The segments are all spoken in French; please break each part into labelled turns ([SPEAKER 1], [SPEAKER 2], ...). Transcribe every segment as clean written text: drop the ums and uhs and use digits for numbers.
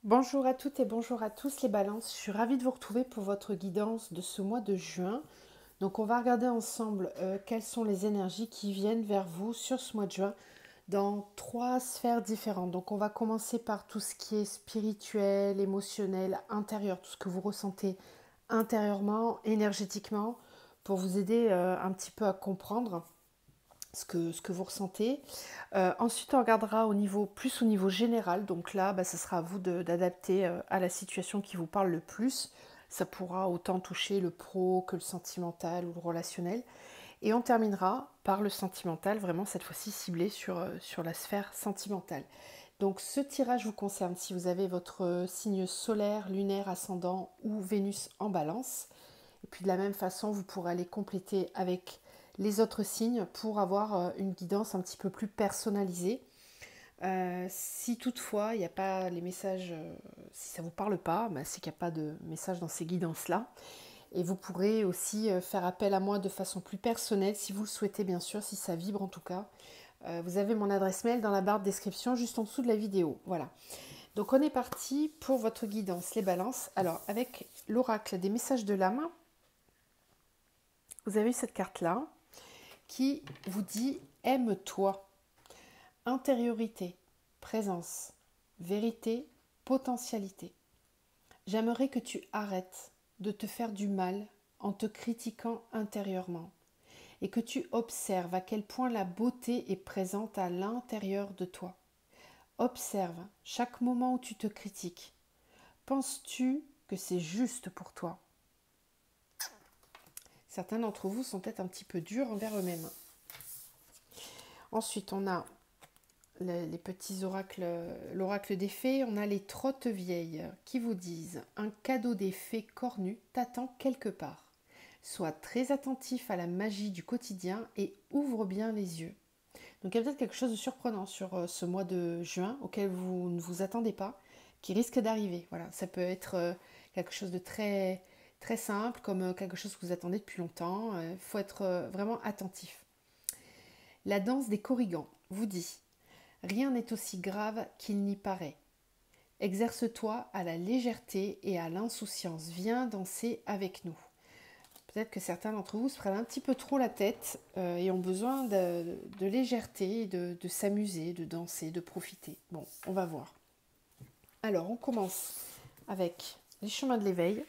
[SPEAKER 1] Bonjour à toutes et bonjour à tous les balances, je suis ravie de vous retrouver pour votre guidance de ce mois de juin. Donc on va regarder ensemble quelles sont les énergies qui viennent vers vous sur ce mois de juin dans trois sphères différentes. Donc on va commencer par tout ce qui est spirituel, émotionnel, intérieur, tout ce que vous ressentez intérieurement, énergétiquement, pour vous aider un petit peu à comprendre ce que vous ressentez. Ensuite, on regardera plus au niveau général. Donc là, ce sera à vous d'adapter à la situation qui vous parle le plus. Ça pourra autant toucher le pro que le sentimental ou le relationnel. Et on terminera par le sentimental, vraiment cette fois-ci ciblé sur la sphère sentimentale. Donc ce tirage vous concerne si vous avez votre signe solaire, lunaire, ascendant ou Vénus en balance. Et puis de la même façon, vous pourrez aller compléter avec les autres signes pour avoir une guidance un petit peu plus personnalisée. Si toutefois il n'y a pas les messages, si ça ne vous parle pas, c'est qu'il n'y a pas de message dans ces guidances-là. Et vous pourrez aussi faire appel à moi de façon plus personnelle si vous le souhaitez, bien sûr, si ça vibre en tout cas. Vous avez mon adresse mail dans la barre de description juste en dessous de la vidéo. Voilà. Donc on est parti pour votre guidance, les balances. Alors avec l'oracle des messages de l'âme, vous avez cette carte-là qui vous dit aime-toi, intériorité, présence, vérité, potentialité. J'aimerais que tu arrêtes de te faire du mal en te critiquant intérieurement et que tu observes à quel point la beauté est présente à l'intérieur de toi. Observe chaque moment où tu te critiques. Penses-tu que c'est juste pour toi? Certains d'entre vous sont peut-être un petit peu durs envers eux-mêmes. Ensuite, on a les petits oracles, l'oracle des fées, on a les trottes vieilles qui vous disent un cadeau des fées cornues t'attend quelque part. Sois très attentif à la magie du quotidien et ouvre bien les yeux. Donc il y a peut-être quelque chose de surprenant sur ce mois de juin auquel vous ne vous attendez pas, qui risque d'arriver. Voilà, ça peut être quelque chose de très très simple, comme quelque chose que vous attendez depuis longtemps. Il faut être vraiment attentif. La danse des corrigans vous dit rien n'est aussi grave qu'il n'y paraît. Exerce-toi à la légèreté et à l'insouciance. Viens danser avec nous. Peut-être que certains d'entre vous se prennent un petit peu trop la tête et ont besoin de légèreté, de s'amuser, de danser, de profiter. Bon, on va voir. Alors, on commence avec les chemins de l'éveil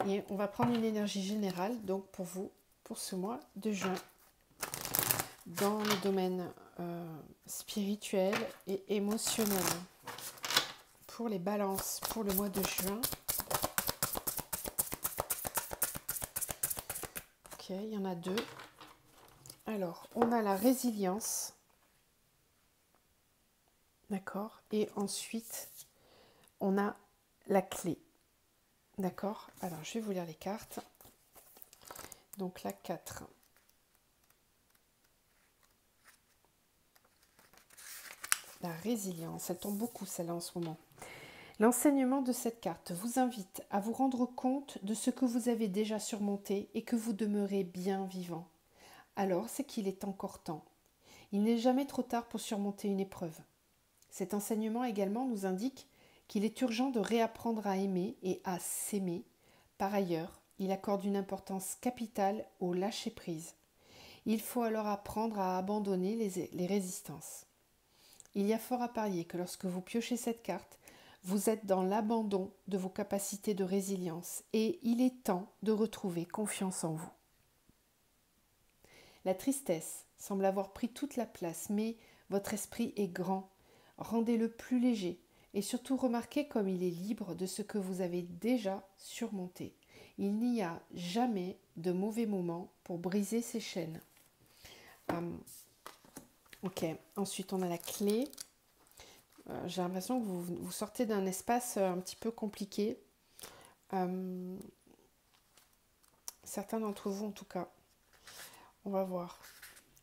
[SPEAKER 1] et on va prendre une énergie générale donc pour vous, pour ce mois de juin, dans le domaine spirituel et émotionnel. Pour les balances pour le mois de juin. Ok, il y en a deux. Alors, on a la résilience. D'accord. Et ensuite, on a la clé. D'accord. Alors, je vais vous lire les cartes. Donc, la 4. La résilience. Elle tombe beaucoup, celle-là, en ce moment. L'enseignement de cette carte vous invite à vous rendre compte de ce que vous avez déjà surmonté et que vous demeurez bien vivant. Alors, c'est qu'il est encore temps. Il n'est jamais trop tard pour surmonter une épreuve. Cet enseignement également nous indique qu'il est urgent de réapprendre à aimer et à s'aimer. Par ailleurs, il accorde une importance capitale au lâcher-prise. Il faut alors apprendre à abandonner les résistances. Il y a fort à parier que lorsque vous piochez cette carte, vous êtes dans l'abandon de vos capacités de résilience et il est temps de retrouver confiance en vous. La tristesse semble avoir pris toute la place, mais votre esprit est grand. Rendez-le plus léger et surtout remarquez comme il est libre de ce que vous avez déjà surmonté. Il n'y a jamais de mauvais moment pour briser ces chaînes. Ok, ensuite on a la clé. J'ai l'impression que vous sortez d'un espace un petit peu compliqué. Certains d'entre vous en tout cas. On va voir.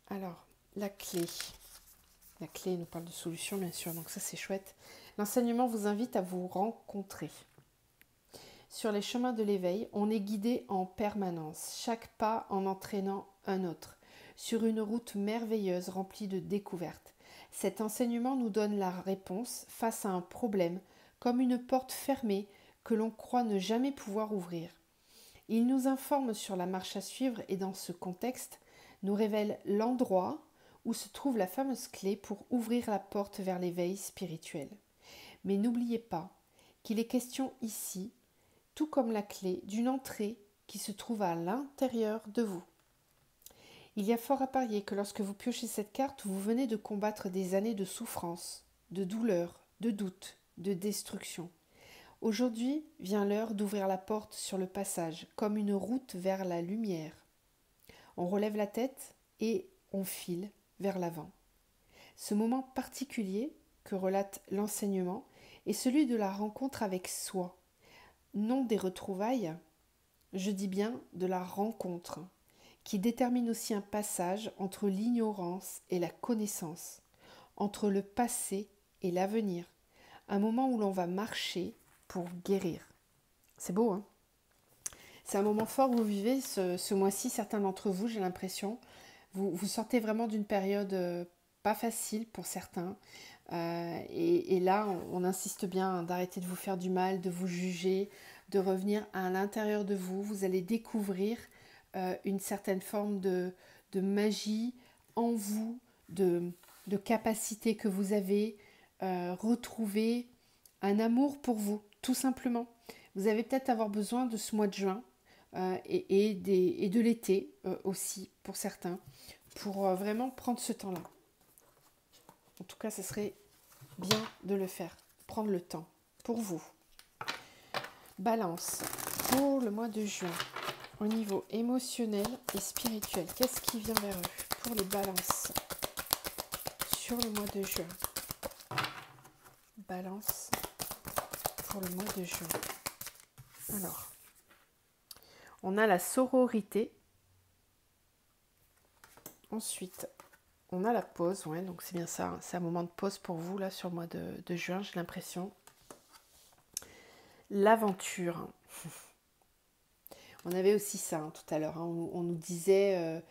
[SPEAKER 1] Alors, la clé. La clé nous parle de solution, bien sûr, donc ça c'est chouette. L'enseignement vous invite à vous rencontrer. Sur les chemins de l'éveil, on est guidé en permanence, chaque pas en entraînant un autre, sur une route merveilleuse remplie de découvertes. Cet enseignement nous donne la réponse face à un problème comme une porte fermée que l'on croit ne jamais pouvoir ouvrir. Il nous informe sur la marche à suivre et dans ce contexte, nous révèle l'endroit où se trouve la fameuse clé pour ouvrir la porte vers l'éveil spirituel. Mais n'oubliez pas qu'il est question ici, tout comme la clé, d'une entrée qui se trouve à l'intérieur de vous. Il y a fort à parier que lorsque vous piochez cette carte, vous venez de combattre des années de souffrance, de douleur, de doute, de destruction. Aujourd'hui vient l'heure d'ouvrir la porte sur le passage, comme une route vers la lumière. On relève la tête et on file vers l'avant. Ce moment particulier que relate l'enseignement est celui de la rencontre avec soi, non des retrouvailles, je dis bien de la rencontre, qui détermine aussi un passage entre l'ignorance et la connaissance, entre le passé et l'avenir, un moment où l'on va marcher pour guérir. C'est beau, hein? C'est un moment fort que vous vivez ce mois-ci, certains d'entre vous, j'ai l'impression. Vous sortez vraiment d'une période pas facile pour certains. Et là, on insiste bien d'arrêter de vous faire du mal, de vous juger, de revenir à l'intérieur de vous. Vous allez découvrir une certaine forme de magie en vous, de capacité que vous avez, retrouver un amour pour vous, tout simplement. Vous allez peut-être avoir besoin de ce mois de juin et de l'été aussi, pour certains, pour vraiment prendre ce temps-là. En tout cas, ce serait bien de le faire, prendre le temps pour vous. Balance, pour le mois de juin, au niveau émotionnel et spirituel, qu'est-ce qui vient vers eux pour les balances sur le mois de juin? Balance pour le mois de juin. Alors, on a la sororité. Ensuite, on a la pause. Ouais, donc c'est bien ça. Hein, c'est un moment de pause pour vous là sur le mois de juin, j'ai l'impression. L'aventure. On avait aussi ça hein, tout à l'heure. Hein, on nous disait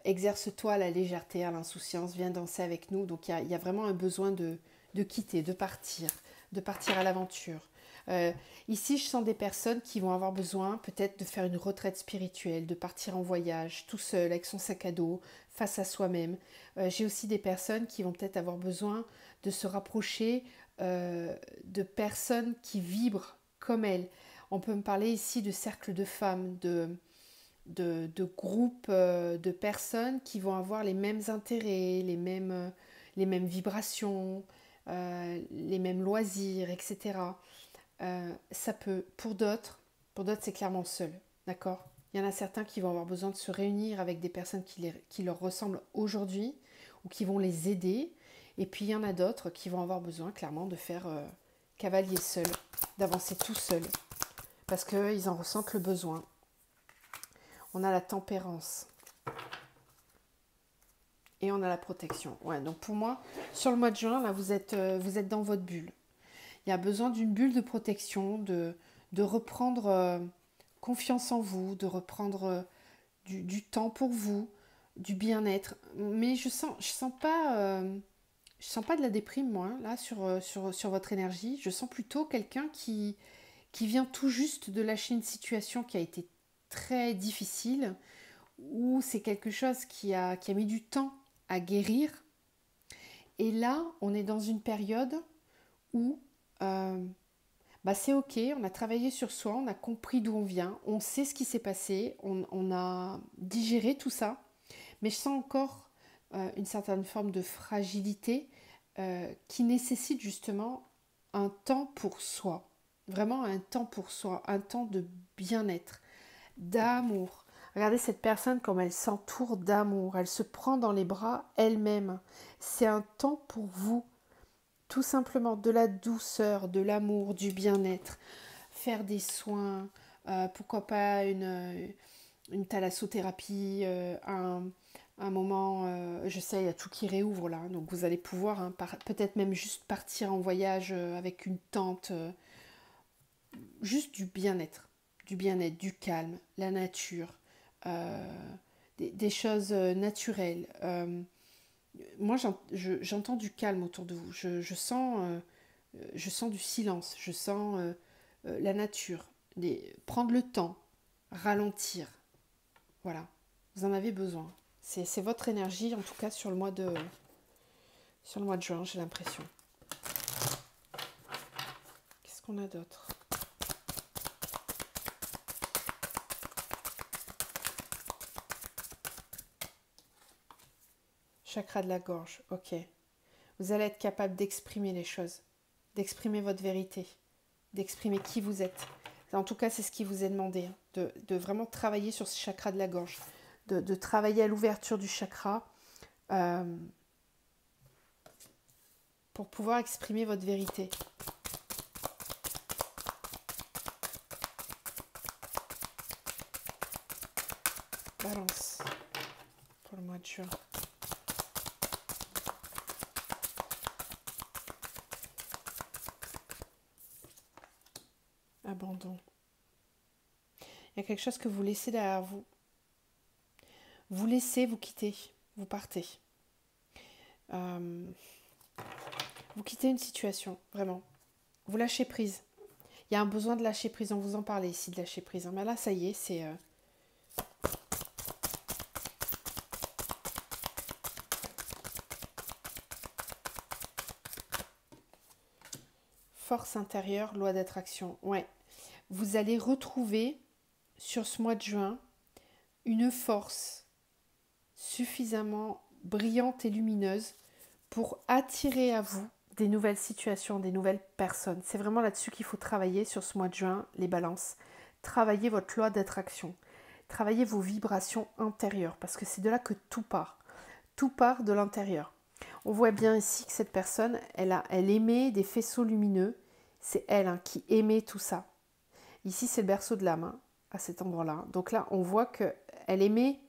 [SPEAKER 1] exerce-toi à la légèreté, à l'insouciance, viens danser avec nous. Donc il y a vraiment un besoin de quitter, de partir à l'aventure. Ici, je sens des personnes qui vont avoir besoin peut-être de faire une retraite spirituelle, de partir en voyage, tout seul, avec son sac à dos, face à soi-même. J'ai aussi des personnes qui vont peut-être avoir besoin de se rapprocher de personnes qui vibrent comme elles. On peut me parler ici de cercles de femmes, de groupes de personnes qui vont avoir les mêmes intérêts, les mêmes vibrations, les mêmes loisirs, etc. Ça peut, pour d'autres c'est clairement seul, d'accord? Il y en a certains qui vont avoir besoin de se réunir avec des personnes qui leur ressemblent aujourd'hui ou qui vont les aider. Et puis il y en a d'autres qui vont avoir besoin clairement de faire cavalier seul, d'avancer tout seul, parce qu'ils en ressentent le besoin. On a la tempérance. Et on a la protection. Ouais, donc pour moi, sur le mois de juin, là, vous êtes dans votre bulle. Il y a besoin d'une bulle de protection, de reprendre confiance en vous, de reprendre du temps pour vous, du bien-être. Mais je sens pas de la déprime, moi, hein, là, sur votre énergie. Je sens plutôt quelqu'un qui vient tout juste de lâcher une situation qui a été très difficile, où c'est quelque chose qui a mis du temps à guérir. Et là, on est dans une période où c'est ok, on a travaillé sur soi, on a compris d'où on vient, on sait ce qui s'est passé, on a digéré tout ça, mais je sens encore une certaine forme de fragilité qui nécessite justement un temps pour soi, vraiment un temps pour soi, un temps de bien-être, d'amour. Regardez cette personne comme elle s'entoure d'amour, elle se prend dans les bras elle-même. C'est un temps pour vous, tout simplement de la douceur, de l'amour, du bien-être, faire des soins, pourquoi pas une thalassothérapie, un moment, je sais, il y a tout qui réouvre là, donc vous allez pouvoir peut-être même juste partir en voyage avec une tente, juste du bien-être, du calme, la nature, des choses naturelles. Moi, j'entends du calme autour de vous. Je sens je sens du silence, je sens la nature, prendre le temps, ralentir. Voilà, vous en avez besoin. C'est votre énergie, en tout cas sur le mois de juin, j'ai l'impression. Qu'est-ce qu'on a d'autre? Chakra de la gorge, ok. Vous allez être capable d'exprimer les choses, d'exprimer votre vérité, d'exprimer qui vous êtes. En tout cas, c'est ce qui vous est demandé, hein, de vraiment travailler sur ce chakra de la gorge, de travailler à l'ouverture du chakra pour pouvoir exprimer votre vérité. Balance pour le mois de juin. Abandon. Il y a quelque chose que vous laissez derrière vous. Vous laissez, vous quittez, vous partez. Vous quittez une situation, vraiment. Vous lâchez prise. Il y a un besoin de lâcher prise, on vous en parlait ici de lâcher prise. Mais là, ça y est, c'est... Force intérieure, loi d'attraction. Ouais. Vous allez retrouver sur ce mois de juin une force suffisamment brillante et lumineuse pour attirer à vous des nouvelles situations, des nouvelles personnes. C'est vraiment là-dessus qu'il faut travailler sur ce mois de juin, les balances. Travaillez votre loi d'attraction. Travaillez vos vibrations intérieures parce que c'est de là que tout part. Tout part de l'intérieur. On voit bien ici que cette personne, elle émet des faisceaux lumineux. C'est elle hein, qui émet tout ça. Ici, c'est le berceau de l'âme, hein, à cet endroit-là. Donc là, on voit qu'elle émet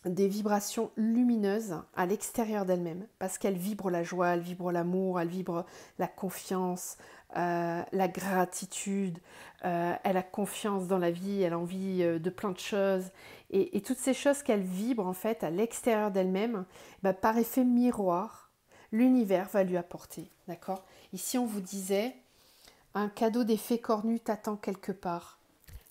[SPEAKER 1] des vibrations lumineuses à l'extérieur d'elle-même, parce qu'elle vibre la joie, elle vibre l'amour, elle vibre la confiance, la gratitude, elle a confiance dans la vie, elle a envie de plein de choses. Et toutes ces choses qu'elle vibre en fait à l'extérieur d'elle-même, par effet miroir, l'univers va lui apporter. D'accord ? Ici, on vous disait, un cadeau d'effet cornu t'attend quelque part.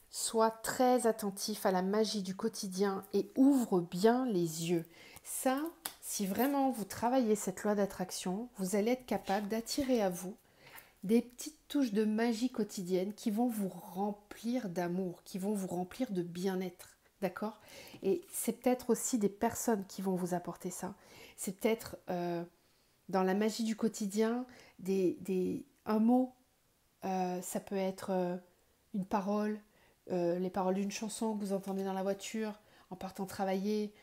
[SPEAKER 1] Sois très attentif à la magie du quotidien et ouvre bien les yeux. Ça, si vraiment vous travaillez cette loi d'attraction, vous allez être capable d'attirer à vous des petites touches de magie quotidienne qui vont vous remplir d'amour, qui vont vous remplir de bien-être. D'accord ? Et c'est peut-être aussi des personnes qui vont vous apporter ça. C'est peut-être dans la magie du quotidien, un mot, ça peut être une parole, les paroles d'une chanson que vous entendez dans la voiture en partant travailler.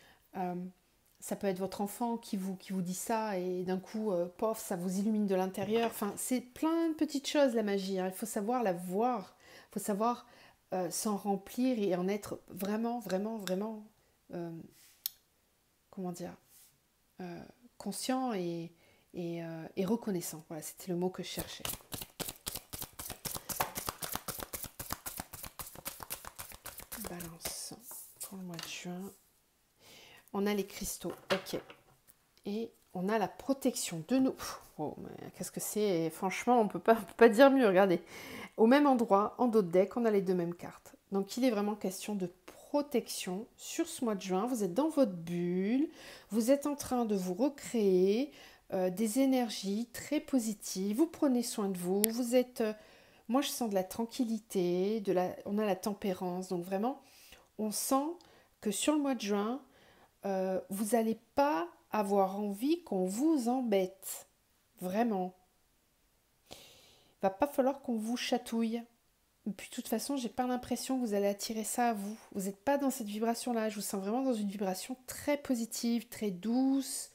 [SPEAKER 1] Ça peut être votre enfant qui vous dit ça et d'un coup, pof, ça vous illumine de l'intérieur. Enfin, c'est plein de petites choses la magie. Hein. Il faut savoir la voir. Il faut savoir s'en remplir et en être vraiment, vraiment, vraiment, comment dire, conscient et reconnaissant. Voilà, c'était le mot que je cherchais. Balance pour le mois de juin. On a les cristaux, ok. Et on a la protection de nous. Oh, qu'est-ce que c'est? Franchement, on peut pas dire mieux, regardez. Au même endroit, en dos de deck, on a les deux mêmes cartes. Donc, il est vraiment question de protection sur ce mois de juin. Vous êtes dans votre bulle, vous êtes en train de vous recréer des énergies très positives. Vous prenez soin de vous, vous êtes... moi, je sens de la tranquillité, on a la tempérance. Donc, vraiment, on sent que sur le mois de juin, vous n'allez pas avoir envie qu'on vous embête. Vraiment. Il va pas falloir qu'on vous chatouille. Et puis de toute façon, j'ai pas l'impression que vous allez attirer ça à vous. Vous n'êtes pas dans cette vibration-là. Je vous sens vraiment dans une vibration très positive, très douce,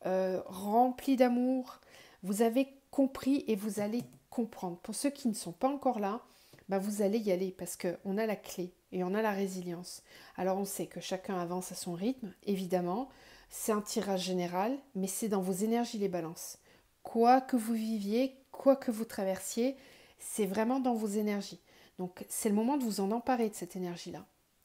[SPEAKER 1] remplie d'amour. Vous avez compris et vous allez comprendre. Pour ceux qui ne sont pas encore là, vous allez y aller parce qu'on a la clé et on a la résilience. Alors on sait que chacun avance à son rythme, évidemment. C'est un tirage général, mais c'est dans vos énergies les balances. Quoi que vous viviez, quoi que vous traversiez, c'est vraiment dans vos énergies. Donc c'est le moment de vous en emparer de cette énergie-là,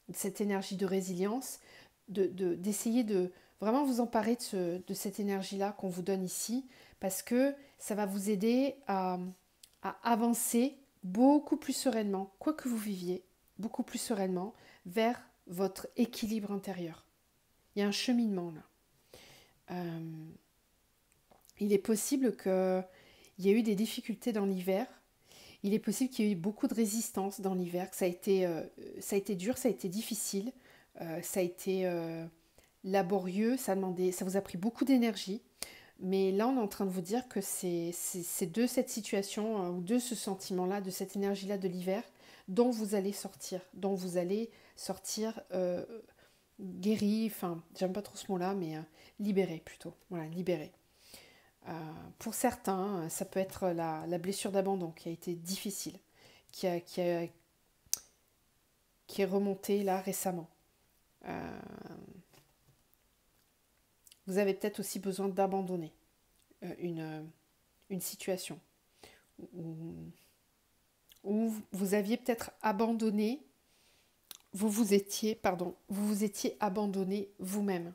[SPEAKER 1] de cette énergie de résilience, d'essayer de vraiment vous emparer de cette énergie-là qu'on vous donne ici, parce que ça va vous aider à avancer beaucoup plus sereinement, quoi que vous viviez, beaucoup plus sereinement, vers votre équilibre intérieur. Il y a un cheminement là. Il est possible qu'il y ait eu des difficultés dans l'hiver. Il est possible qu'il y ait eu beaucoup de résistance dans l'hiver, que ça a été dur, ça a été difficile, ça a été laborieux, ça vous a pris beaucoup d'énergie. Mais là, on est en train de vous dire que c'est de cette situation, ou de ce sentiment-là, de cette énergie-là de l'hiver, dont vous allez sortir guéri, enfin, j'aime pas trop ce mot-là, mais libéré plutôt. Voilà, libéré. Pour certains, ça peut être la blessure d'abandon qui a été difficile, qui est remontée là récemment. Vous avez peut-être aussi besoin d'abandonner une situation où vous aviez peut-être abandonné, vous vous étiez abandonné vous-même.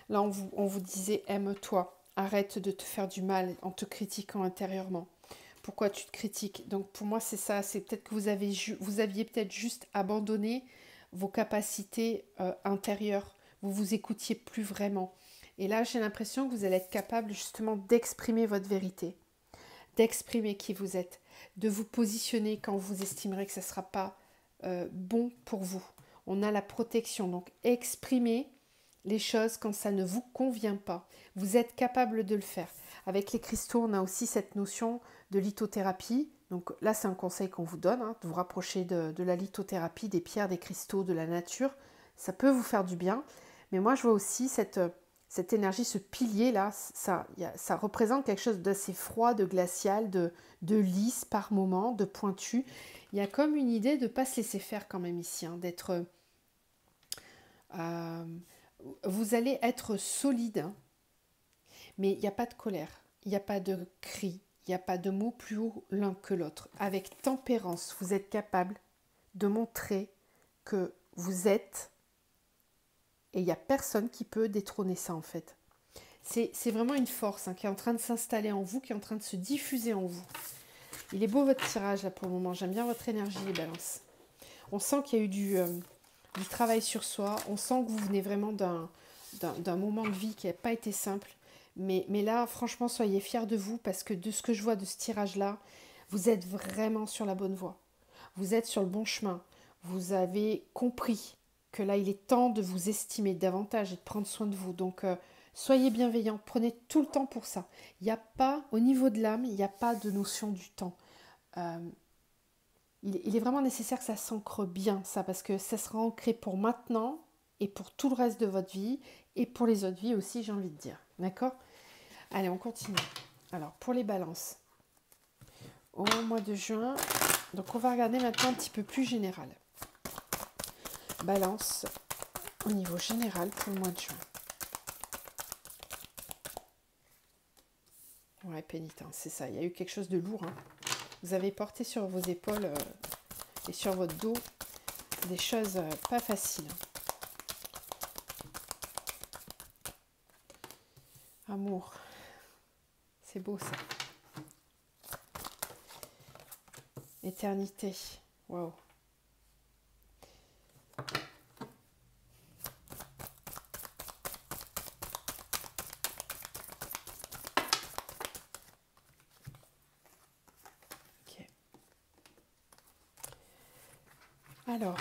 [SPEAKER 1] Là, on vous disait « aime-toi ». Arrête de te faire du mal en te critiquant intérieurement. Pourquoi tu te critiques? Donc pour moi c'est ça, c'est peut-être que vous aviez peut-être juste abandonné vos capacités intérieures. Vous vous écoutiez plus vraiment. Et là j'ai l'impression que vous allez être capable justement d'exprimer votre vérité, d'exprimer qui vous êtes, de vous positionner quand vous estimerez que ce ne sera pas bon pour vous. On a la protection, donc exprimez les choses quand ça ne vous convient pas. Vous êtes capable de le faire. Avec les cristaux, on a aussi cette notion de lithothérapie. Donc là, c'est un conseil qu'on vous donne, de vous rapprocher de la lithothérapie, des pierres, des cristaux, de la nature. Ça peut vous faire du bien. Mais moi, je vois aussi cette énergie, ce pilier-là, ça représente quelque chose d'assez froid, de glacial, de lisse par moment, de pointu. Il y a comme une idée de ne pas se laisser faire quand même ici, d'être... vous allez être solide, mais il n'y a pas de colère, il n'y a pas de cri, il n'y a pas de mots plus haut l'un que l'autre. Avec tempérance, vous êtes capable de montrer que vous êtes, et il n'y a personne qui peut détrôner ça en fait. C'est vraiment une force qui est en train de s'installer en vous, qui est en train de se diffuser en vous. Il est beau votre tirage là pour le moment, j'aime bien votre énergie les balances. On sent qu'il y a eu du travail sur soi, on sent que vous venez vraiment d'un moment de vie qui n'a pas été simple. Mais là, franchement, soyez fiers de vous parce que de ce que je vois de ce tirage-là, vous êtes vraiment sur la bonne voie. Vous êtes sur le bon chemin. Vous avez compris que là, il est temps de vous estimer davantage et de prendre soin de vous. Donc, soyez bienveillants, prenez tout le temps pour ça. Il n'y a pas, au niveau de l'âme, il n'y a pas de notion du temps. Il est vraiment nécessaire que ça s'ancre bien, ça, parce que ça sera ancré pour maintenant et pour tout le reste de votre vie et pour les autres vies aussi, j'ai envie de dire. D'accord? Allez, on continue. Alors, pour les balances, au mois de juin, donc on va regarder maintenant un petit peu plus général. Balance au niveau général pour le mois de juin. Ouais, pénitence, c'est ça. Il y a eu quelque chose de lourd. Vous avez porté sur vos épaules et sur votre dos des choses pas faciles. Amour. C'est beau ça. Éternité. Waouh. Ok. Alors,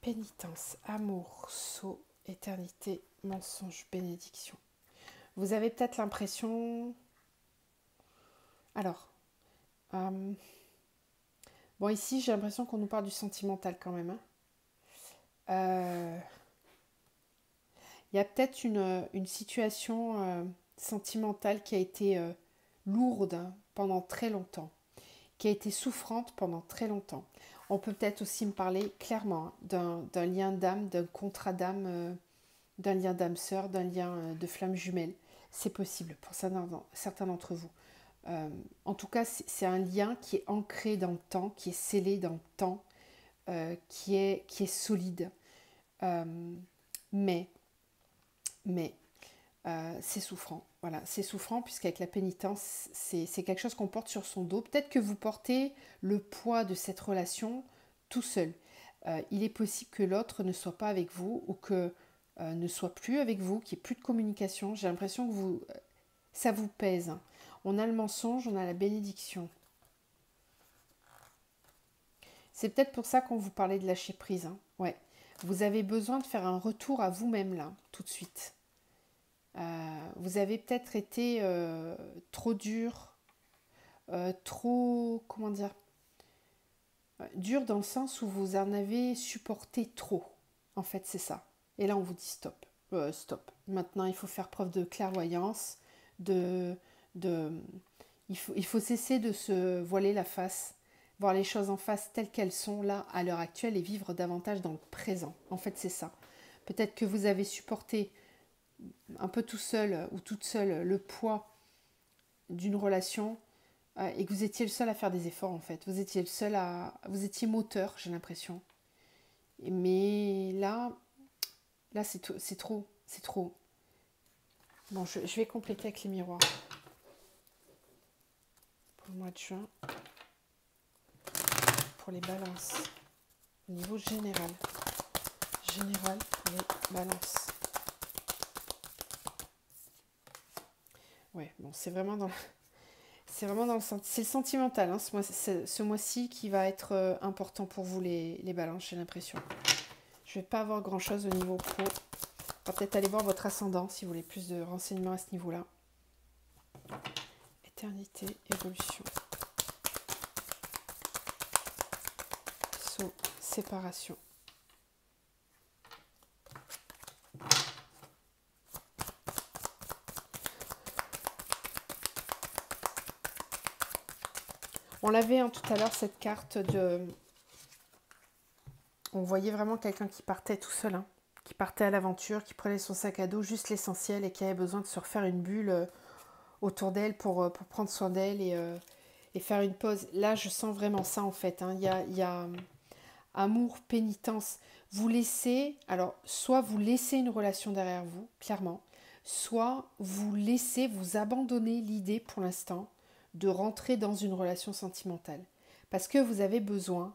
[SPEAKER 1] pénitence, amour, sceau, éternité, mensonge, bénédiction. Vous avez peut-être l'impression... Alors, bon, ici, j'ai l'impression qu'on nous parle du sentimental quand même. Il y a peut-être une situation sentimentale qui a été lourde pendant très longtemps, qui a été souffrante pendant très longtemps. On peut peut-être aussi me parler clairement d'un lien d'âme, d'un contrat d'âme, d'un lien d'âme sœur, d'un lien de flamme jumelle. C'est possible pour certains d'entre vous. En tout cas, c'est un lien qui est ancré dans le temps, qui est scellé dans le temps, qui est solide. Mais mais c'est souffrant. Voilà, c'est souffrant puisqu'avec la pénitence, c'est quelque chose qu'on porte sur son dos. Peut-être que vous portez le poids de cette relation tout seul. Il est possible que l'autre ne soit pas avec vous ou que ne soit plus avec vous, qu'il n'y ait plus de communication. J'ai l'impression que ça vous pèse. On a le mensonge, on a la bénédiction. C'est peut-être pour ça qu'on vous parlait de lâcher prise. Hein. Ouais. Vous avez besoin de faire un retour à vous-même là, tout de suite. Vous avez peut-être été trop dur, trop, comment dire, dur dans le sens où vous en avez supporté trop. En fait, c'est ça. Et là, on vous dit stop. Stop. Maintenant, il faut faire preuve de clairvoyance, de, il faut cesser de se voiler la face, voir les choses en face telles qu'elles sont là à l'heure actuelle et vivre davantage dans le présent. En fait, c'est ça. Peut-être que vous avez supporté un peu tout seul ou toute seule le poids d'une relation et que vous étiez le seul à faire des efforts en fait. Vous étiez le seul à... Vous étiez moteur, j'ai l'impression. Mais là c'est trop. C'est trop. Bon, je vais compléter avec les miroirs. Pour le mois de juin. Pour les balances. Au niveau général. Général pour les balances. Ouais, bon, c'est vraiment dans le c'est le sentimental, hein, ce mois-ci qui va être important pour vous les balances, j'ai l'impression. Je vais pas avoir grand-chose au niveau pro. On va peut-être aller voir votre ascendant si vous voulez plus de renseignements à ce niveau-là. Éternité, évolution. Saut, séparation. On l'avait hein, tout à l'heure, cette carte de... On voyait vraiment quelqu'un qui partait tout seul, hein, qui partait à l'aventure, qui prenait son sac à dos, juste l'essentiel, et qui avait besoin de se refaire une bulle autour d'elle pour prendre soin d'elle et faire une pause. Là, je sens vraiment ça, en fait. Hein. Il y a amour, pénitence. Vous laissez... Alors, soit vous laissez une relation derrière vous, clairement, soit vous laissez, vous abandonner l'idée, pour l'instant, de rentrer dans une relation sentimentale. Parce que vous avez besoin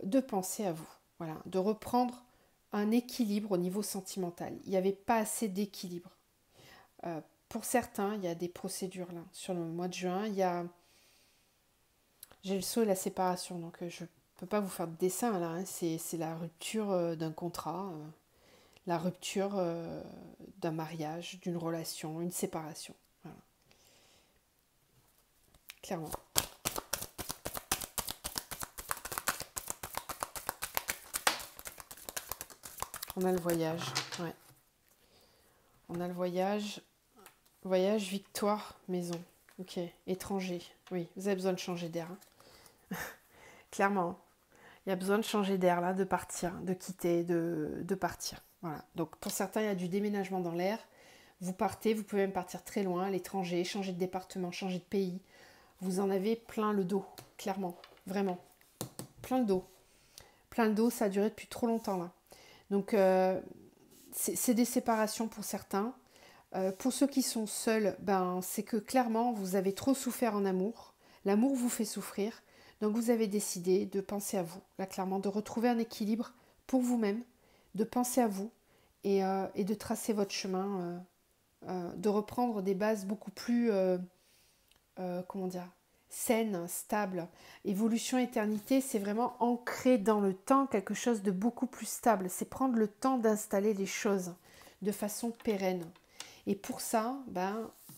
[SPEAKER 1] de penser à vous. Voilà, de reprendre un équilibre au niveau sentimental. Il n'y avait pas assez d'équilibre. Pour certains, il y a des procédures là. Sur le mois de juin, j'ai le saut et la séparation, donc je ne peux pas vous faire de dessin là. Hein. C'est la rupture d'un contrat, la rupture d'un mariage, d'une relation, une séparation. Voilà. Clairement. On a le voyage, ouais. On a le voyage, victoire, maison. Ok, étranger. Oui, vous avez besoin de changer d'air. Hein. Clairement, il y a besoin de changer d'air là, de partir, de quitter, de partir. Voilà. Donc pour certains, il y a du déménagement dans l'air. Vous partez, vous pouvez même partir très loin, à l'étranger, changer de département, changer de pays. Vous en avez plein le dos, clairement, vraiment. Plein le dos. Plein le dos, ça a duré depuis trop longtemps là. Donc c'est des séparations pour certains. Pour ceux qui sont seuls, c'est que clairement vous avez trop souffert en amour. L'amour vous fait souffrir. Donc vous avez décidé de penser à vous. Là clairement, de retrouver un équilibre pour vous-même, de penser à vous et de tracer votre chemin, de reprendre des bases beaucoup plus, comment dire, saine, stable. Évolution, éternité, c'est vraiment ancrer dans le temps quelque chose de beaucoup plus stable. C'est prendre le temps d'installer les choses de façon pérenne. Et pour ça,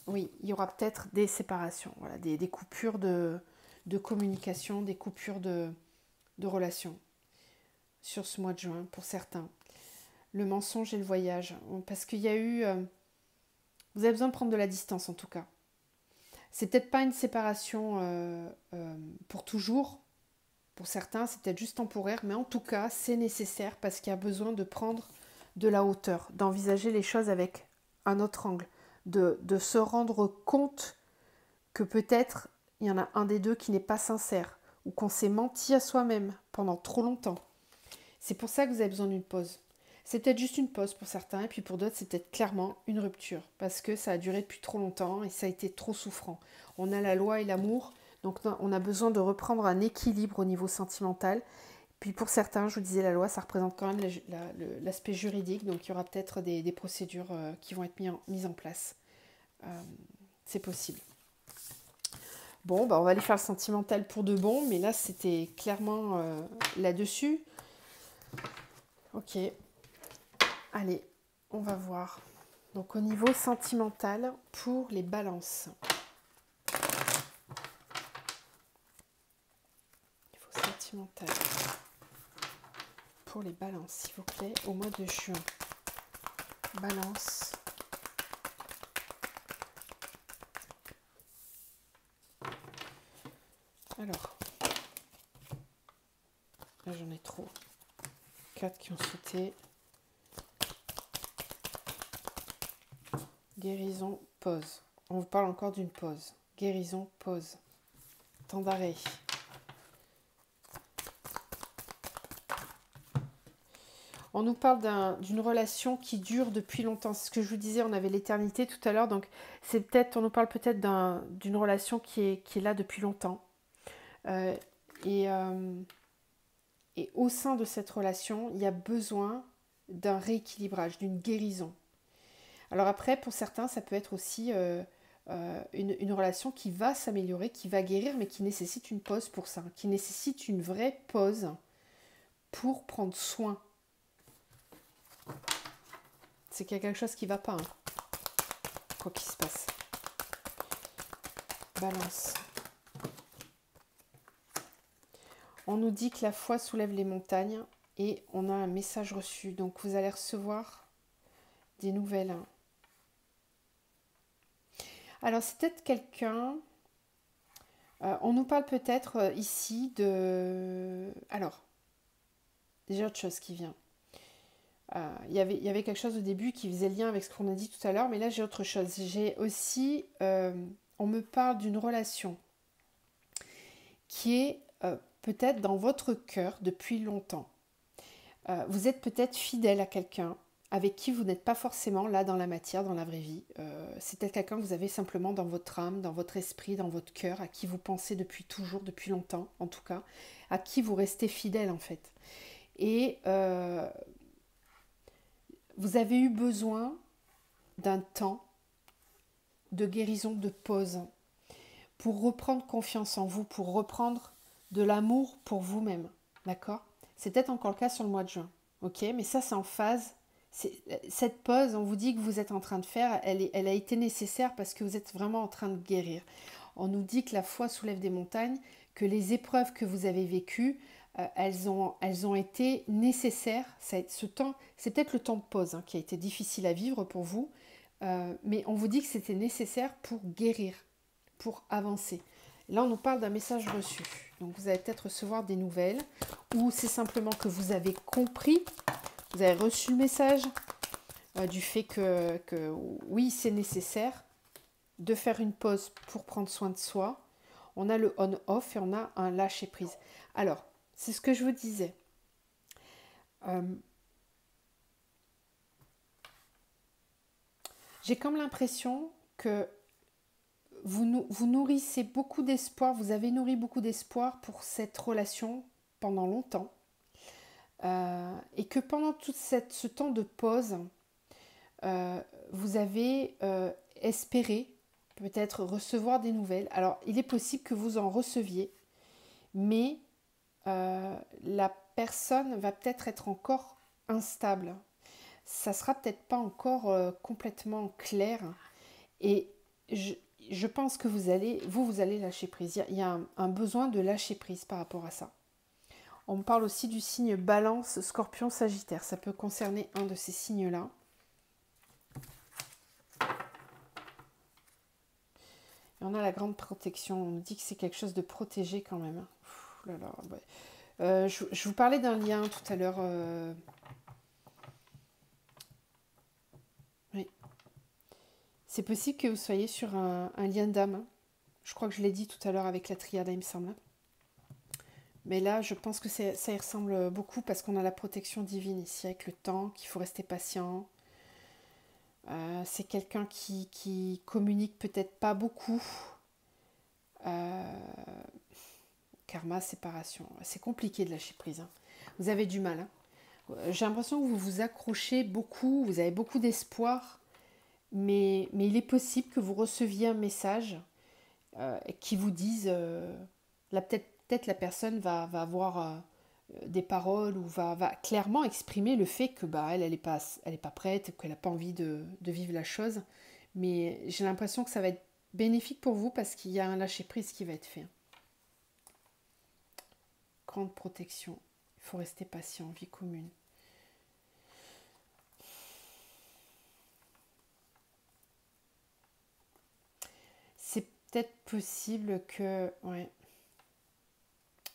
[SPEAKER 1] oui, il y aura peut-être des séparations, voilà, des coupures de communication, des coupures de relations sur ce mois de juin pour certains. Le mensonge et le voyage, parce qu'il y a eu... vous avez besoin de prendre de la distance en tout cas. C'est peut-être pas une séparation pour toujours. Pour certains, c'est peut-être juste temporaire, mais en tout cas, c'est nécessaire parce qu'il y a besoin de prendre de la hauteur, d'envisager les choses avec un autre angle, de se rendre compte que peut-être il y en a un des deux qui n'est pas sincère ou qu'on s'est menti à soi-même pendant trop longtemps. C'est pour ça que vous avez besoin d'une pause. c'est peut-être juste une pause pour certains, et puis pour d'autres, c'est peut-être clairement une rupture, parce que ça a duré depuis trop longtemps et ça a été trop souffrant. On a la loi et l'amour, donc on a besoin de reprendre un équilibre au niveau sentimental. Puis pour certains, je vous disais, la loi, ça représente quand même l'aspect juridique, donc il y aura peut-être des procédures qui vont être mises en place. C'est possible. Bon, bah on va aller faire le sentimental pour de bon, mais là, c'était clairement là-dessus. Ok. Allez, on va voir. Donc au niveau sentimental, pour les balances. Niveau sentimental. Pour les balances, s'il vous plaît, au mois de juin. Balance. Alors, là j'en ai trop. 4 qui ont sauté. Guérison, pause. On vous parle encore d'une pause. Guérison, pause. Temps d'arrêt. On nous parle d'une relation qui dure depuis longtemps. C'est ce que je vous disais, on avait l'éternité tout à l'heure. Donc, on nous parle peut-être d'une relation qui est là depuis longtemps. Et au sein de cette relation, il y a besoin d'un rééquilibrage, d'une guérison. Alors après, pour certains, ça peut être aussi une relation qui va s'améliorer, qui va guérir, mais qui nécessite une pause pour ça, qui nécessite une vraie pause pour prendre soin. C'est qu'il y a quelque chose qui ne va pas, hein. Quoi qu'il se passe. Balance. On nous dit que la foi soulève les montagnes et on a un message reçu. Donc vous allez recevoir des nouvelles. Alors c'est peut-être quelqu'un... on nous parle peut-être ici de... Alors, j'ai autre chose qui vient. Il y avait quelque chose au début qui faisait lien avec ce qu'on a dit tout à l'heure, mais là j'ai autre chose. J'ai aussi... on me parle d'une relation qui est peut-être dans votre cœur depuis longtemps. Vous êtes peut-être fidèle à quelqu'un avec qui vous n'êtes pas forcément là dans la matière, dans la vraie vie. C'est peut-être quelqu'un que vous avez simplement dans votre âme, dans votre esprit, dans votre cœur, à qui vous pensez depuis toujours, depuis longtemps en tout cas, à qui vous restez fidèle en fait. Et vous avez eu besoin d'un temps de guérison, de pause, pour reprendre confiance en vous, pour reprendre de l'amour pour vous-même, d'accord? C'est peut-être encore le cas sur le mois de juin, ok? Mais ça, c'est en phase. Cette pause, on vous dit que vous êtes en train de faire, elle a été nécessaire parce que vous êtes vraiment en train de guérir. On nous dit que la foi soulève des montagnes, que les épreuves que vous avez vécues, elles ont été nécessaires. Ce temps, c'est peut-être le temps de pause hein, qui a été difficile à vivre pour vous, mais on vous dit que c'était nécessaire pour guérir, pour avancer. Là, on nous parle d'un message reçu. Donc, vous allez peut-être recevoir des nouvelles ou c'est simplement que vous avez compris, vous avez reçu le message du fait que oui, c'est nécessaire de faire une pause pour prendre soin de soi. On a le on-off et on a un lâcher-prise. Alors, c'est ce que je vous disais. J'ai comme l'impression que vous nourrissez beaucoup d'espoir, vous avez nourri beaucoup d'espoir pour cette relation pendant longtemps. Et que pendant tout ce temps de pause, vous avez espéré peut-être recevoir des nouvelles. Alors, il est possible que vous en receviez, mais la personne va peut-être être encore instable. Ça sera peut-être pas encore complètement clair. Et je pense que vous allez lâcher prise. Il y a un besoin de lâcher prise par rapport à ça. On me parle aussi du signe Balance, Scorpion, Sagittaire. Ça peut concerner un de ces signes-là. Et on a la grande protection. On nous dit que c'est quelque chose de protégé quand même. Là là, ouais. Je vous parlais d'un lien tout à l'heure. Oui. C'est possible que vous soyez sur un lien d'âme. Je crois que je l'ai dit tout à l'heure avec la triade, il me semble. Mais là, je pense que ça y ressemble beaucoup parce qu'on a la protection divine ici avec le temps, qu'il faut rester patient. C'est quelqu'un qui communique peut-être pas beaucoup. Euh, Karma, séparation. C'est compliqué de lâcher prise, hein. Vous avez du mal, hein. J'ai l'impression que vous vous accrochez beaucoup, vous avez beaucoup d'espoir, mais il est possible que vous receviez un message qui vous dise, là peut-être la personne va avoir des paroles ou va clairement exprimer le fait que bah, elle est pas prête, qu'elle n'a pas envie de vivre la chose. Mais j'ai l'impression que ça va être bénéfique pour vous parce qu'il y a un lâcher-prise qui va être fait. Grande protection. Il faut rester patient, vie commune. C'est peut-être possible que... Ouais,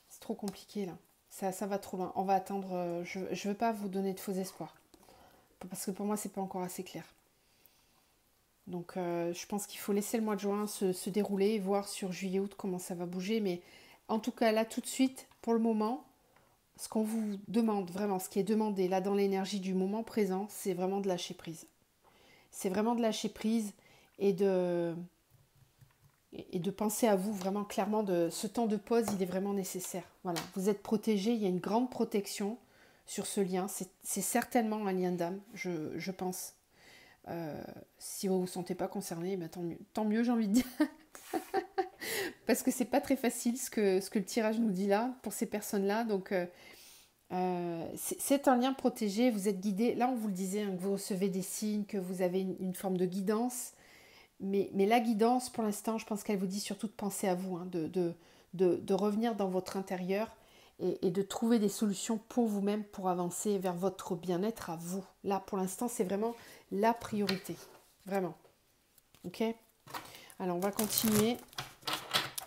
[SPEAKER 1] c'est trop compliqué là. Ça va trop loin. On va attendre... je ne veux pas vous donner de faux espoirs. Parce que pour moi, c'est pas encore assez clair. Donc je pense qu'il faut laisser le mois de juin se dérouler et voir sur juillet-août comment ça va bouger. Mais en tout cas, là, tout de suite, pour le moment, ce qu'on vous demande, vraiment, ce qui est demandé là dans l'énergie du moment présent, c'est vraiment de lâcher prise. C'est vraiment de lâcher prise et de penser à vous vraiment clairement. Ce temps de pause, il est vraiment nécessaire. Voilà, vous êtes protégé, il y a une grande protection sur ce lien. C'est certainement un lien d'âme, je pense. Si vous ne vous sentez pas concerné, ben tant mieux, j'ai envie de dire. Parce que c'est pas très facile ce que le tirage nous dit là, pour ces personnes-là. Donc, c'est un lien protégé, vous êtes guidé. Là, on vous le disait, hein, que vous recevez des signes, que vous avez une forme de guidance. Mais la guidance, pour l'instant, je pense qu'elle vous dit surtout de penser à vous, hein, de revenir dans votre intérieur et de trouver des solutions pour vous-même pour avancer vers votre bien-être à vous. Là, pour l'instant, c'est vraiment la priorité. Vraiment. Ok ? Alors, on va continuer.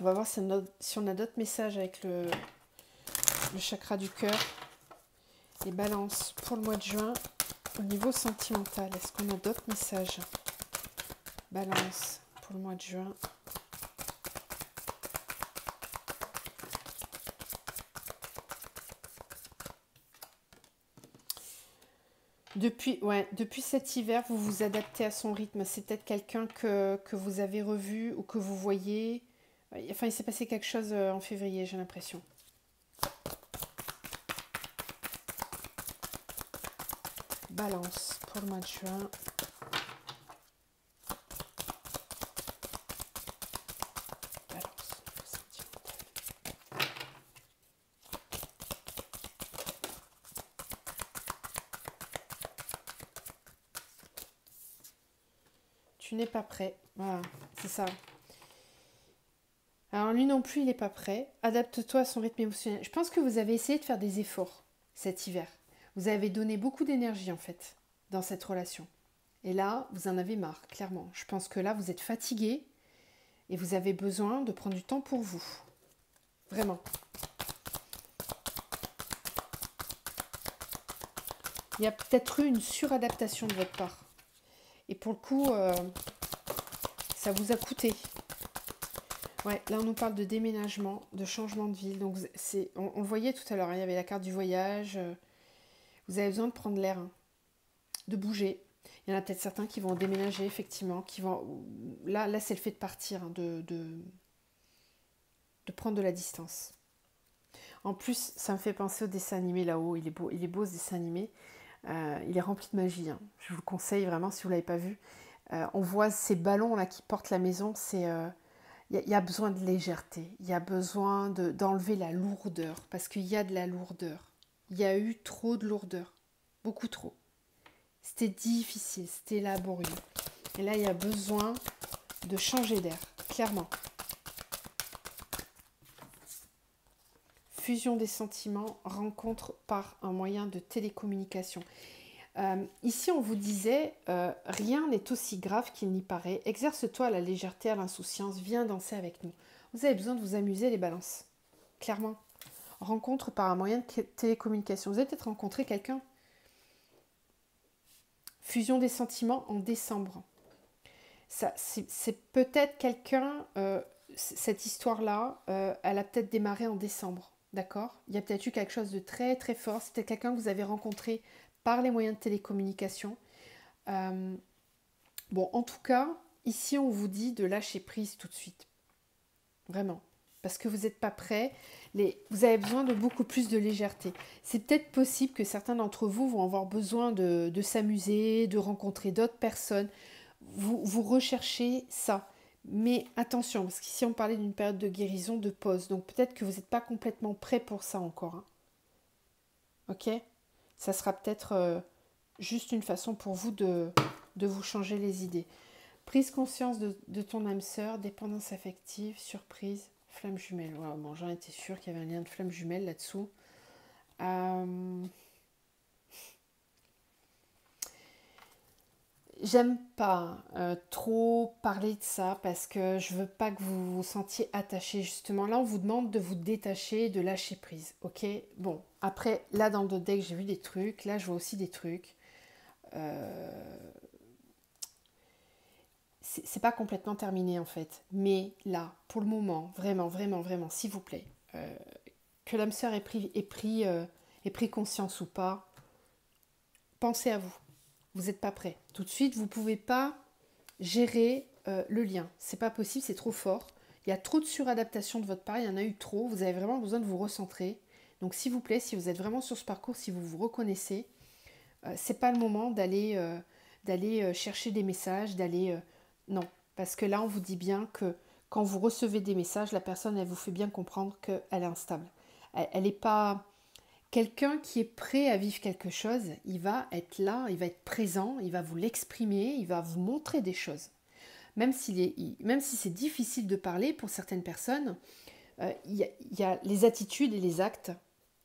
[SPEAKER 1] On va voir si on a d'autres messages avec le chakra du cœur. Les balances pour le mois de juin au niveau sentimental. Est-ce qu'on a d'autres messages ? Balance pour le mois de juin. Depuis cet hiver, vous vous adaptez à son rythme. C'est peut-être quelqu'un que vous avez revu ou que vous voyez. Enfin, il s'est passé quelque chose en février, j'ai l'impression. Balance pour le mois de juin. Balance sentimental. Tu n'es pas prêt. Voilà, c'est ça. Alors lui non plus, il n'est pas prêt. Adapte-toi à son rythme émotionnel. Je pense que vous avez essayé de faire des efforts cet hiver. Vous avez donné beaucoup d'énergie en fait dans cette relation. Et là, vous en avez marre, clairement. Je pense que là, vous êtes fatigué et vous avez besoin de prendre du temps pour vous. Vraiment. Il y a peut-être eu une suradaptation de votre part. Et pour le coup, ça vous a coûté. Ouais, là on nous parle de déménagement, de changement de ville. Donc on le voyait tout à l'heure, hein, il y avait la carte du voyage. Vous avez besoin de prendre l'air, hein, de bouger. Il y en a peut-être certains qui vont déménager, effectivement. Là c'est le fait de partir, hein, de prendre de la distance. En plus, ça me fait penser au dessin animé là-haut. Il est beau ce dessin animé. Il est rempli de magie, hein. Je vous le conseille vraiment si vous ne l'avez pas vu. On voit ces ballons là qui portent la maison. Il y a besoin de légèreté. Il y a besoin d'enlever la lourdeur. Parce qu'il y a de la lourdeur. Il y a eu trop de lourdeur. Beaucoup trop. C'était difficile. C'était laborieux. Et là, il y a besoin de changer d'air. Clairement. Fusion des sentiments, rencontre par un moyen de télécommunication. Ici, on vous disait, rien n'est aussi grave qu'il n'y paraît. Exerce-toi à la légèreté, à l'insouciance. Viens danser avec nous. Vous avez besoin de vous amuser, les balances. Clairement. Rencontre par un moyen de télécommunication. Vous avez peut-être rencontré quelqu'un. Fusion des sentiments en décembre. C'est peut-être quelqu'un, cette histoire-là, elle a peut-être démarré en décembre. d'accord? Il y a peut-être eu quelque chose de très très fort. C'est peut-être quelqu'un que vous avez rencontré par les moyens de télécommunication. Bon, en tout cas, ici on vous dit de lâcher prise tout de suite. Vraiment. Parce que vous n'êtes pas prêt. Vous avez besoin de beaucoup plus de légèreté. C'est peut-être possible que certains d'entre vous vont avoir besoin de s'amuser, de rencontrer d'autres personnes. Vous recherchez ça. Mais attention, parce qu'ici on parlait d'une période de guérison, de pause. Donc peut-être que vous n'êtes pas complètement prêt pour ça encore. Hein. Ok? Ça sera peut-être juste une façon pour vous de vous changer les idées. Prise conscience de ton âme sœur, dépendance affective, surprise, flamme jumelle. Ouais, bon, j'en étais sûre qu'il y avait un lien de flamme jumelle là-dessous. J'aime pas trop parler de ça parce que je veux pas que vous vous sentiez attaché justement. Là, on vous demande de vous détacher, de lâcher prise, ok? Bon, après, là dans le deck, j'ai vu des trucs. Là, je vois aussi des trucs. C'est pas complètement terminé en fait. Mais là, pour le moment, vraiment, vraiment, vraiment, s'il vous plaît, que l'âme sœur ait pris conscience ou pas, pensez à vous. Vous n'êtes pas prêt. Tout de suite, vous ne pouvez pas gérer le lien. C'est pas possible, c'est trop fort. Il y a trop de suradaptation de votre part, il y en a eu trop. Vous avez vraiment besoin de vous recentrer. Donc s'il vous plaît, si vous êtes vraiment sur ce parcours, si vous vous reconnaissez, c'est pas le moment d'aller chercher des messages, non, parce que là, on vous dit bien que quand vous recevez des messages, la personne, elle vous fait bien comprendre qu'elle est instable. Elle n'est pas... Quelqu'un qui est prêt à vivre quelque chose, il va être là, il va être présent, il va vous l'exprimer, il va vous montrer des choses. Même si c'est difficile de parler pour certaines personnes, il y a les attitudes et les actes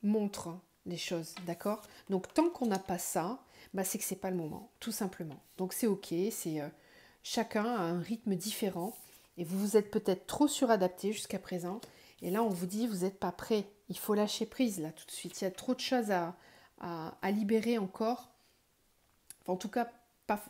[SPEAKER 1] montrent les choses, d'accord? Donc tant qu'on n'a pas ça, bah, c'est que c'est pas le moment, tout simplement. Donc c'est ok, chacun a un rythme différent et vous vous êtes peut-être trop suradapté jusqu'à présent. Et là, on vous dit, vous n'êtes pas prêt. Il faut lâcher prise là tout de suite. Il y a trop de choses à libérer encore. Enfin, en tout cas,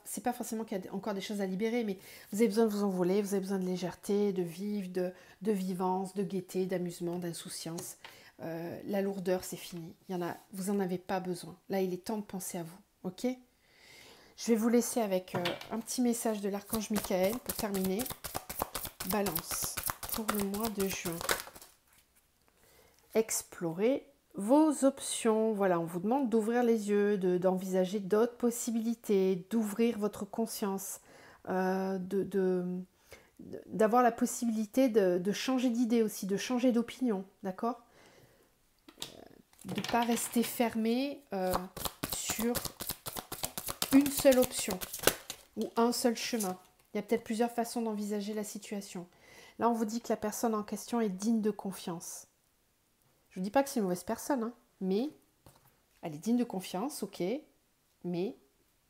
[SPEAKER 1] c'est pas forcément qu'il y a encore des choses à libérer, mais vous avez besoin de vous envoler, vous avez besoin de légèreté, de vivre, de vivance, de gaieté, d'amusement, d'insouciance. La lourdeur, c'est fini. Vous n'en avez pas besoin. Là, il est temps de penser à vous. Ok? Je vais vous laisser avec un petit message de l'archange Michael pour terminer. Balance pour le mois de juin. Explorez vos options. Voilà, on vous demande d'ouvrir les yeux, d'envisager d'autres possibilités, d'ouvrir votre conscience, d'avoir la possibilité de changer d'idée aussi, de changer d'opinion, d'accord? De ne pas rester fermé sur une seule option ou un seul chemin. Il y a peut-être plusieurs façons d'envisager la situation. Là, on vous dit que la personne en question est digne de confiance. Je ne dis pas que c'est une mauvaise personne, hein, mais elle est digne de confiance, ok, mais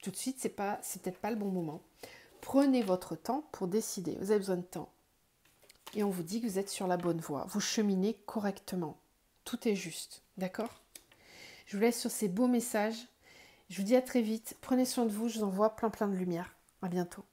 [SPEAKER 1] tout de suite, c'est peut-être pas le bon moment. Prenez votre temps pour décider. Vous avez besoin de temps. Et on vous dit que vous êtes sur la bonne voie. Vous cheminez correctement. Tout est juste, d'accord? Je vous laisse sur ces beaux messages. Je vous dis à très vite. Prenez soin de vous. Je vous envoie plein de lumière. À bientôt.